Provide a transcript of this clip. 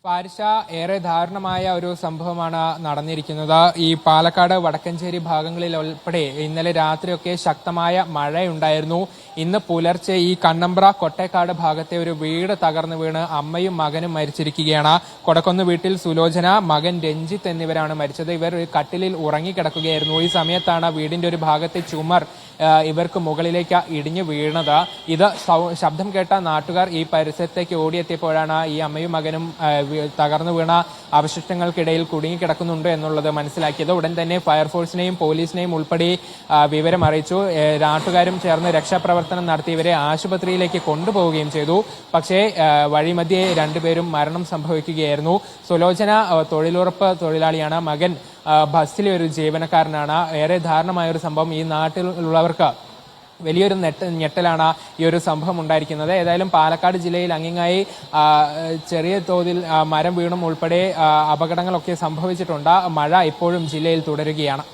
പാരിഷ ഏറെ ദാരുണമായ ഒരു സംഭവമാണ് നടന്നിരിക്കുന്നത്. ഈ പാലക്കാട് വടക്കഞ്ചേരി ഭാഗങ്ങളിൽ ഉൾപ്പെടെ ഇന്നലെ രാത്രിയൊക്കെ ശക്തമായ മഴയുണ്ടായിരുന്നു. ഇന്ന് പുലർച്ചെ ഈ കണ്ണമ്പ്ര കൊട്ടേക്കാട് ഭാഗത്തെ ഒരു വീട് തകർന്നു വീണ് അമ്മയും മകനും മരിച്ചിരിക്കുകയാണ്. കൊടക്കൊന്ന് വീട്ടിൽ സുലോചന, മകൻ രഞ്ജിത്ത് എന്നിവരാണ് മരിച്ചത്. ഇവർ കട്ടിലിൽ ഉറങ്ങിക്കിടക്കുകയായിരുന്നു. ഈ സമയത്താണ് വീടിന്റെ ഒരു ഭാഗത്തെ ചുമർ ഇവർക്ക് മുകളിലേക്ക് ഇടിഞ്ഞു വീണത്. ഇത് ശബ്ദം കേട്ട നാട്ടുകാർ ഈ പരിസരത്തേക്ക് ഓടിയെത്തിയപ്പോഴാണ് ഈ അമ്മയും മകനും തകർന്നു വീണ അവശിഷ്ടങ്ങൾക്കിടയിൽ കുടുങ്ങിക്കിടക്കുന്നുണ്ട് എന്നുള്ളത് മനസ്സിലാക്കിയത്. ഉടൻ തന്നെ ഫയർഫോഴ്സിനെയും പോലീസിനെയും ഉൾപ്പെടെ വിവരം അറിയിച്ചു. നാട്ടുകാരും ചേർന്ന് രക്ഷാപ്രവർത്തനം നടത്തി ഇവരെ ആശുപത്രിയിലേക്ക് കൊണ്ടുപോവുകയും ചെയ്തു. പക്ഷേ വഴിമധ്യേ രണ്ടുപേരും മരണം സംഭവിക്കുകയായിരുന്നു. സുലോചന തൊഴിലുറപ്പ് തൊഴിലാളിയാണ്, മകൻ ബസ്സിലെ ഒരു ജീവനക്കാരനാണ്. ഏറെ ദാരുണമായ ഒരു സംഭവം. ഈ നാട്ടിലുള്ളവർക്ക് വലിയൊരു ഞെട്ടലാണ് ഈ ഒരു സംഭവം ഉണ്ടായിരിക്കുന്നത്. ഏതായാലും പാലക്കാട് ജില്ലയിൽ അങ്ങിങ്ങായി ചെറിയ തോതിൽ മരം വീണും ഉൾപ്പെടെ അപകടങ്ങളൊക്കെ സംഭവിച്ചിട്ടുണ്ട്. മഴ ഇപ്പോഴും ജില്ലയിൽ തുടരുകയാണ്.